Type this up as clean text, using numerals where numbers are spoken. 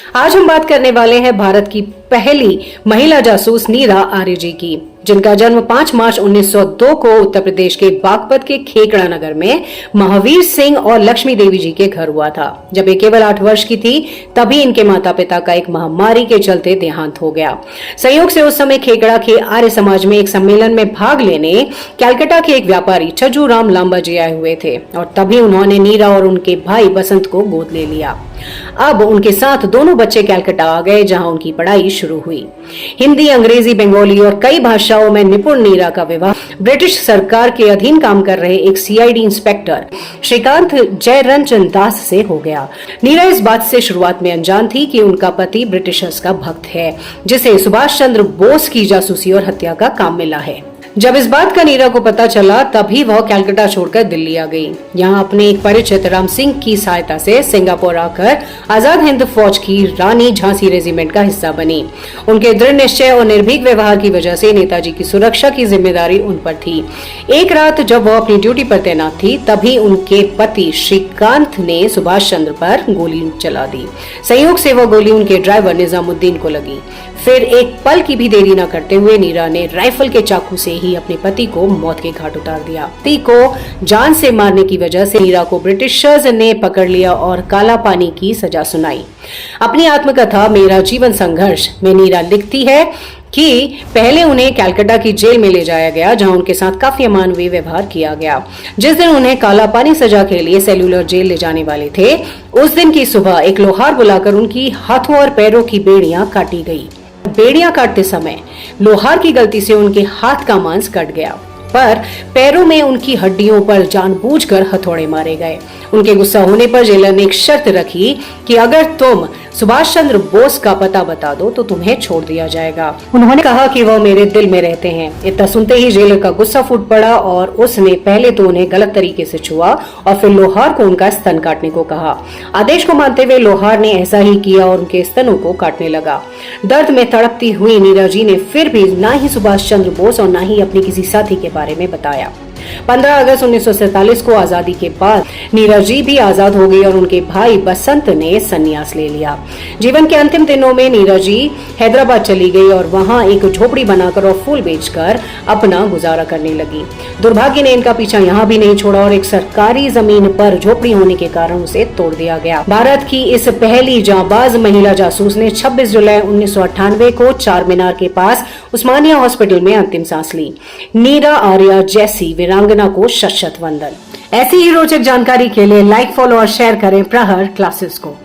आज हम बात करने वाले हैं भारत की पहली महिला जासूस नीरा आर्य जी की, जिनका जन्म 5 मार्च 1902 को उत्तर प्रदेश के बागपत के खेकड़ा नगर में महावीर सिंह और लक्ष्मी देवी जी के घर हुआ था। जब ये केवल 8 वर्ष की थी तभी इनके माता पिता का एक महामारी के चलते देहांत हो गया। संयोग से उस समय खेकड़ा के आर्य समाज में एक सम्मेलन में भाग लेने कलकत्ता के एक व्यापारी छज्जू राम लांबा जी आए हुए थे और तभी उन्होंने नीरा और उनके भाई बसंत को गोद ले लिया। अब उनके साथ दोनों बच्चे कलकत्ता आ गए, जहां उनकी पढ़ाई शुरू हुई। हिंदी, अंग्रेजी, बंगाली और कई भाषाओं में निपुण नीरा का विवाह ब्रिटिश सरकार के अधीन काम कर रहे एक सीआईडी इंस्पेक्टर श्रीकांत जयरंजन दास से हो गया। नीरा इस बात से शुरुआत में अनजान थी कि उनका पति ब्रिटिशर्स का भक्त है, जिसे सुभाष चंद्र बोस की जासूसी और हत्या का काम मिला है। जब इस बात का नीरा को पता चला तभी वह कलकत्ता छोड़कर दिल्ली आ गई। यहाँ अपने एक परिचित राम सिंह की सहायता से सिंगापुर आकर आजाद हिंद फौज की रानी झांसी रेजिमेंट का हिस्सा बनी। उनके दृढ़ निश्चय और निर्भीक व्यवहार की वजह से नेताजी की सुरक्षा की जिम्मेदारी उन पर थी। एक रात जब वह अपनी ड्यूटी पर तैनात थी तभी उनके पति श्रीकांत ने सुभाष चंद्र पर गोली चला दी। संयोग से वह गोली उनके ड्राइवर निजामुद्दीन को लगी। फिर एक पल की भी देरी न करते हुए नीरा ने राइफल के चाकू से ही अपने पति को मौत के घाट उतार दिया। पति को जान से मारने की वजह से नीरा को ब्रिटिशर्स ने पकड़ लिया और काला पानी की सजा सुनाई। अपनी आत्मकथा मेरा जीवन संघर्ष में नीरा लिखती है कि पहले उन्हें कलकत्ता की जेल में ले जाया गया, जहां उनके साथ काफी अमानवीय व्यवहार किया गया। जिस दिन उन्हें काला पानी सजा के लिए सेल्यूलर जेल ले जाने वाले थे, उस दिन की सुबह एक लोहार बुलाकर उनकी हाथों और पैरों की बेड़ियां काटी गई। बेड़ियां काटते समय लोहार की गलती से उनके हाथ का मांस कट गया, पर पैरों में उनकी हड्डियों पर जानबूझकर हथौड़े मारे गए। उनके गुस्सा होने पर जेलर ने एक शर्त रखी कि अगर तुम सुभाष चंद्र बोस का पता बता दो तो तुम्हें छोड़ दिया जाएगा। उन्होंने कहा कि वह मेरे दिल में रहते हैं। इतना सुनते ही जेलर का गुस्सा फूट पड़ा और उसने पहले तो उन्हें गलत तरीके से छुआ और फिर लोहार को उनका स्तन काटने को कहा। आदेश को मानते हुए लोहार ने ऐसा ही किया और उनके स्तनों को काटने लगा। दर्द में तड़पती हुई नीरा जी ने फिर भी न ही सुभाष चंद्र बोस और न ही अपने किसी साथी के बारे में बताया। 15 अगस्त 1947 को आजादी के बाद नीरा जी भी आजाद हो गई और उनके भाई बसंत ने संन्यास ले लिया। जीवन के अंतिम दिनों में नीरा जी हैदराबाद चली गई और वहां एक झोपड़ी बनाकर और फूल बेचकर अपना गुजारा करने लगी। दुर्भाग्य ने इनका पीछा यहाँ भी नहीं छोड़ा और एक सरकारी जमीन पर झोपड़ी होने के कारण उसे तोड़ दिया गया। भारत की इस पहली जांबाज महिला जासूस ने 26 जुलाई 1998 को चार मीनार के पास उस्मानिया हॉस्पिटल में अंतिम सांस ली। नीरा आर्य जैसी वीरांगना को शत-शत वंदन। ऐसी ही रोचक जानकारी के लिए लाइक, फॉलो और शेयर करें प्रहर क्लासेस को।